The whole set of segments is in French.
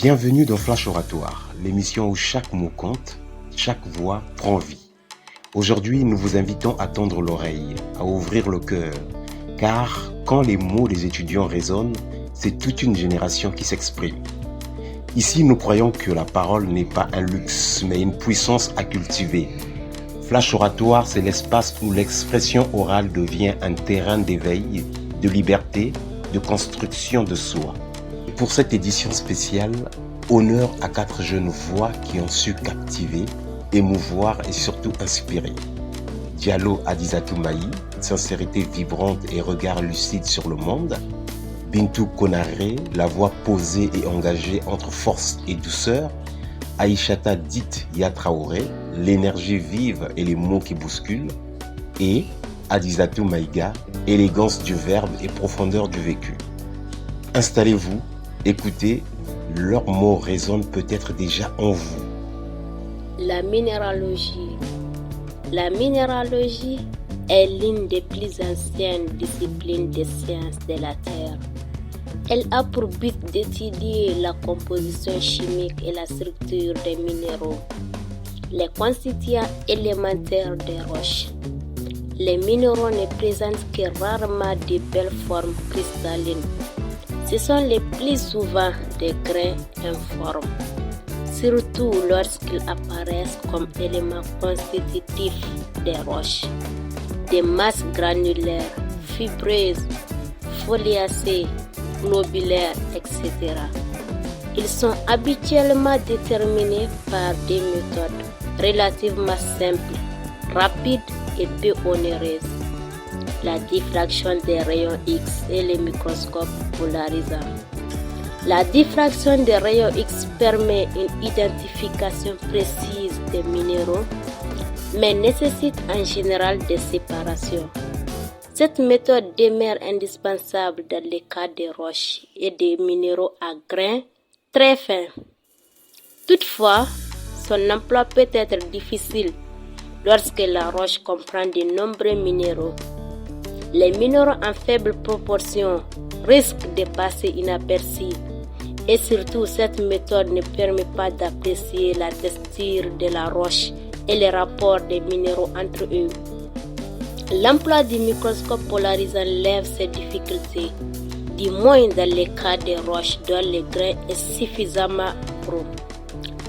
Bienvenue dans Flash Oratoire, l'émission où chaque mot compte, chaque voix prend vie. Aujourd'hui, nous vous invitons à tendre l'oreille, à ouvrir le cœur, car quand les mots des étudiants résonnent, c'est toute une génération qui s'exprime. Ici, nous croyons que la parole n'est pas un luxe, mais une puissance à cultiver. Flash Oratoire, c'est l'espace où l'expression orale devient un terrain d'éveil, de liberté, de construction de soi. Pour cette édition spéciale, honneur à 4 jeunes voix qui ont su captiver, émouvoir et surtout inspirer. Diallo Adizatou Maï, sincérité vibrante et regard lucide sur le monde. Bintou Konaré, la voix posée et engagée entre force et douceur. Aïchata dite Yatraoré, l'énergie vive et les mots qui bousculent. Et Adizatou Maïga, élégance du verbe et profondeur du vécu. Installez-vous, écoutez, leurs mots résonnent peut-être déjà en vous. La minéralogie. La minéralogie est l'une des plus anciennes disciplines des sciences de la Terre. Elle a pour but d'étudier la composition chimique et la structure des minéraux, les constituants élémentaires des roches. Les minéraux ne présentent que rarement de belles formes cristallines. Ce sont les plus souvent des grains informes, surtout lorsqu'ils apparaissent comme éléments constitutifs des roches. Des masses granulaires, fibreuses, foliacées, globulaires, etc. Ils sont habituellement déterminés par des méthodes relativement simples, rapides et peu onéreuses. La diffraction des rayons X et les microscopes polarisants. La diffraction des rayons X permet une identification précise des minéraux, mais nécessite en général des séparations. Cette méthode demeure indispensable dans le cas des roches et des minéraux à grains très fins. Toutefois, son emploi peut être difficile lorsque la roche comprend de nombreux minéraux. Les minéraux en faible proportion risquent de passer inaperçus et surtout cette méthode ne permet pas d'apprécier la texture de la roche et les rapports des minéraux entre eux. L'emploi du microscope polarisant lève ces difficultés, du moins dans les cas des roches dont le grain est suffisamment gros.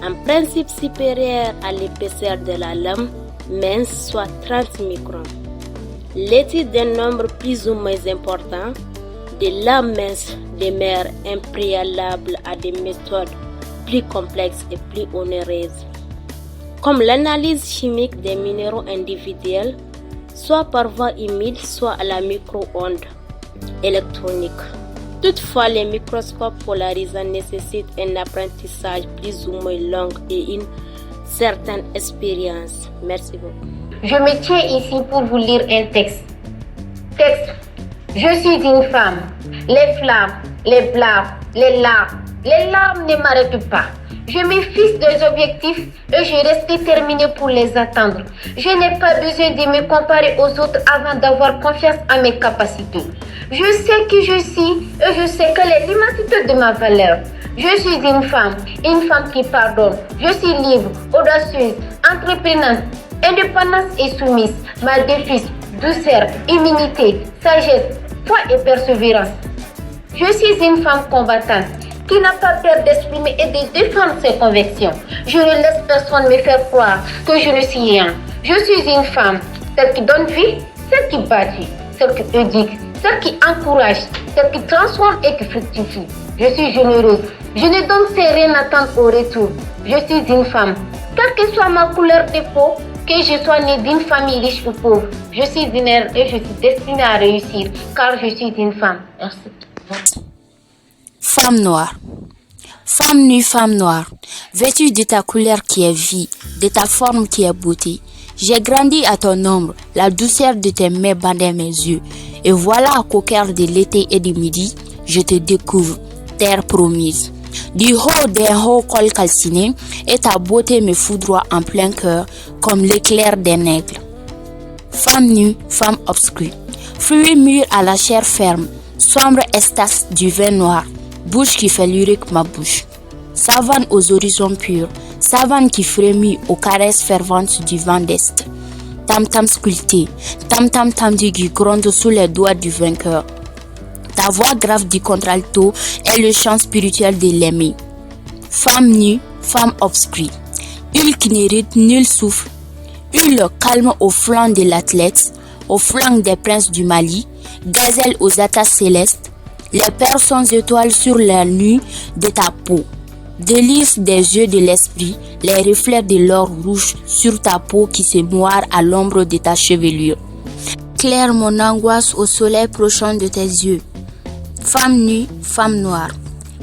En principe supérieur à l'épaisseur de la lame mince, soit 30 microns. L'étude d'un nombre plus ou moins important de lames minces demeure impréalable à des méthodes plus complexes et plus onéreuses, comme l'analyse chimique des minéraux individuels, soit par voie humide, soit à la micro-onde électronique. Toutefois, les microscopes polarisants nécessitent un apprentissage plus ou moins long et une certaine expérience. Merci beaucoup. Je me tiens ici pour vous lire un texte. Texte. Je suis une femme. Les flammes, les blâmes, les larmes ne m'arrêtent pas. Je me fixe des objectifs et je reste déterminée pour les atteindre. Je n'ai pas besoin de me comparer aux autres avant d'avoir confiance en mes capacités. Je sais qui je suis et je sais quelle est l'immensité de ma valeur. Je suis une femme qui pardonne. Je suis libre, audacieuse, entreprenante, indépendance et soumise. Ma devise, douceur, humilité, sagesse, foi et persévérance. Je suis une femme combattante qui n'a pas peur d'exprimer et de défendre ses convictions. Je ne laisse personne me faire croire que je ne suis rien. Je suis une femme, celle qui donne vie, celle qui bâtit, celle qui éduque, celle qui encourage, celle qui transforme et qui fructifie. Je suis généreuse. Je ne donne rien attendre au retour. Je suis une femme. Quelle que soit ma couleur de peau, que je sois née d'une famille riche ou pauvre, je suis une et je suis destinée à réussir car je suis une femme. Merci. Femme noire. Femme nue, femme noire, vêtue de ta couleur qui est vie, de ta forme qui est beauté. J'ai grandi à ton ombre, la douceur de tes mains bandait mes yeux. Et voilà qu'au cœur de l'été et du midi, je te découvre, terre promise. Du haut d'un haut col calciné, et ta beauté me foudroie en plein cœur, comme l'éclair d'un aigle. Femme nue, femme obscure, fruit mûr à la chair ferme, sombre estace du vin noir, bouche qui fait lyrique ma bouche. savane aux horizons purs, savane qui frémit aux caresses ferventes du vent d'Est. Tam-tam sculpté, tam-tam tendu qui gronde sous les doigts du vainqueur. Ta voix grave du contralto est le chant spirituel de l'aimé. Femme nue, femme obscure, huile qui n'hérite nul souffle, huile calme au flanc de l'athlète, au flanc des princes du Mali, gazelle aux attaques célestes, les perles sans étoiles sur la nuit de ta peau. Délice des yeux de l'esprit, les reflets de l'or rouge sur ta peau qui se moire à l'ombre de ta chevelure. Claire mon angoisse au soleil prochain de tes yeux. Femme nue, femme noire,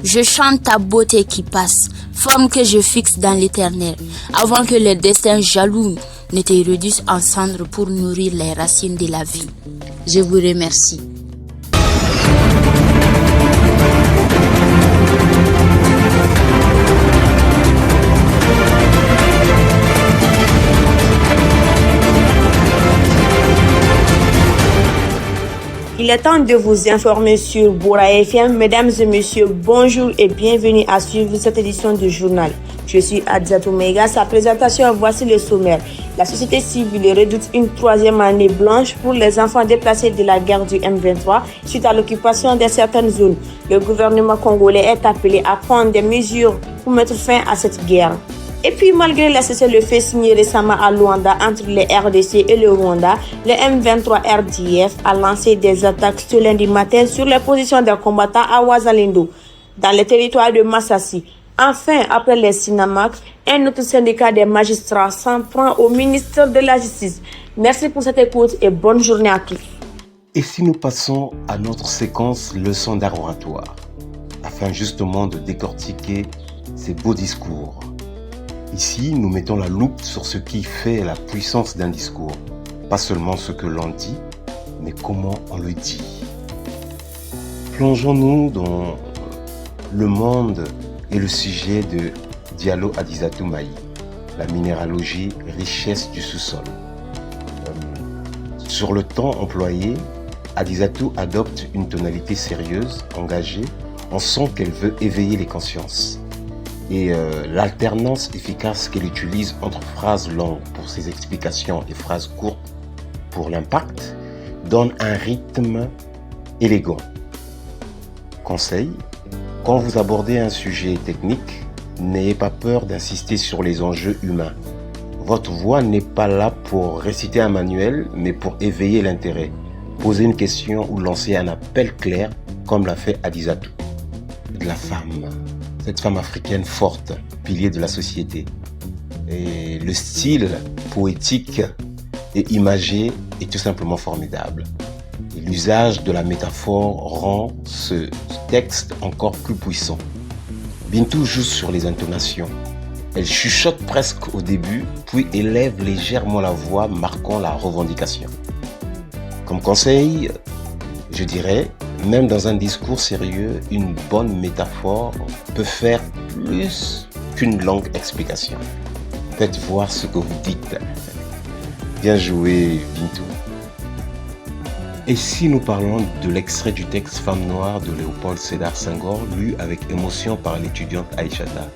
je chante ta beauté qui passe, forme que je fixe dans l'éternel, avant que le destin jaloux ne te réduise en cendres pour nourrir les racines de la vie. Je vous remercie. Il est temps de vous informer sur Bora FM. Mesdames et messieurs, bonjour et bienvenue à suivre cette édition du journal. Je suis Adzatou Mega. Sa présentation, voici le sommaire. La société civile redoute une troisième année blanche pour les enfants déplacés de la guerre du M23 suite à l'occupation de certaines zones. Le gouvernement congolais est appelé à prendre des mesures pour mettre fin à cette guerre. Et puis, malgré la cessez-le-feu signé récemment à Luanda entre les RDC et le Rwanda, le M23 RDF a lancé des attaques ce lundi matin sur les positions des combattants à Wazalendo, dans le territoire de Massassi. Enfin, après les Sinamac, un autre syndicat des magistrats s'en prend au ministre de la Justice. Merci pour cette écoute et bonne journée à tous. Et si nous passons à notre séquence leçon d'art oratoire, afin justement de décortiquer ces beaux discours. Ici, nous mettons la loupe sur ce qui fait la puissance d'un discours. Pas seulement ce que l'on dit, mais comment on le dit. Plongeons-nous dans le monde et le sujet de Diallo Adizatou Maï, la minéralogie, richesse du sous-sol. Sur le temps employé, Adizatou adopte une tonalité sérieuse, engagée. On sent qu'elle veut éveiller les consciences. Et l'alternance efficace qu'elle utilise entre phrases longues pour ses explications et phrases courtes pour l'impact donne un rythme élégant. Conseil, quand vous abordez un sujet technique, n'ayez pas peur d'insister sur les enjeux humains. Votre voix n'est pas là pour réciter un manuel, mais pour éveiller l'intérêt, poser une question ou lancer un appel clair, comme l'a fait Adizatou. De la femme. Cette femme africaine forte, pilier de la société. Et le style poétique et imagé est tout simplement formidable. Et l'usage de la métaphore rend ce texte encore plus puissant. Bintou joue sur les intonations. Elle chuchote presque au début, puis élève légèrement la voix, marquant la revendication. Comme conseil, je dirais, même dans un discours sérieux, une bonne métaphore peut faire plus qu'une longue explication. Faites voir ce que vous dites. Bien joué, Bintou. Et si nous parlons de l'extrait du texte Femme noire de Léopold Sédar Senghor, lu avec émotion par l'étudiante Aïchata.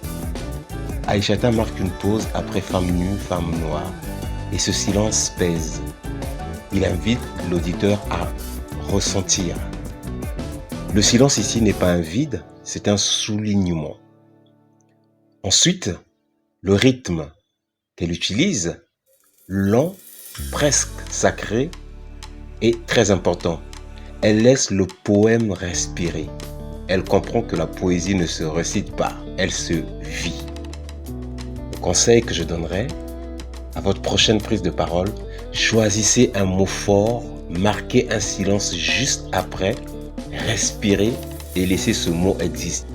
Aïchata marque une pause après Femme nue, Femme noire, et ce silence pèse. Il invite l'auditeur à ressentir. Le silence ici n'est pas un vide, c'est un soulignement. Ensuite, le rythme qu'elle utilise, lent, presque sacré, est très important. Elle laisse le poème respirer. Elle comprend que la poésie ne se récite pas, elle se vit. Le conseil que je donnerai à votre prochaine prise de parole, choisissez un mot fort, marquez un silence juste après, respirez et laissez ce mot exister.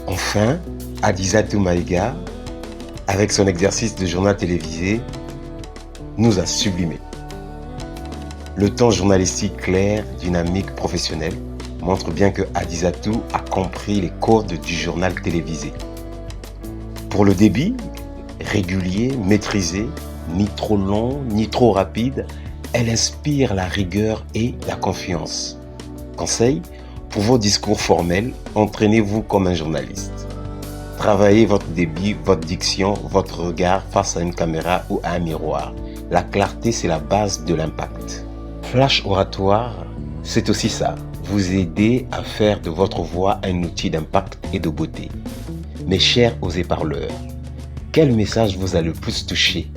Enfin, Adizatou Maïga, avec son exercice de journal télévisé, nous a sublimé. Le ton journalistique clair, dynamique, professionnel montre bien que Adizatou a compris les codes du journal télévisé. Pour le débit, régulier, maîtrisé, ni trop long, ni trop rapide, elle inspire la rigueur et la confiance. Conseil, pour vos discours formels, entraînez-vous comme un journaliste. Travaillez votre débit, votre diction, votre regard face à une caméra ou à un miroir. La clarté, c'est la base de l'impact. Flash oratoire, c'est aussi ça. Vous aider à faire de votre voix un outil d'impact et de beauté. Mes chers osez parleurs, quel message vous a le plus touché?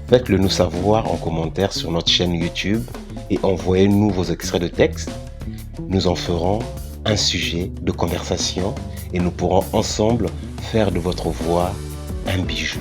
Faites-le nous savoir en commentaire sur notre chaîne YouTube et envoyez-nous vos extraits de texte. Nous en ferons un sujet de conversation et nous pourrons ensemble faire de votre voix un bijou.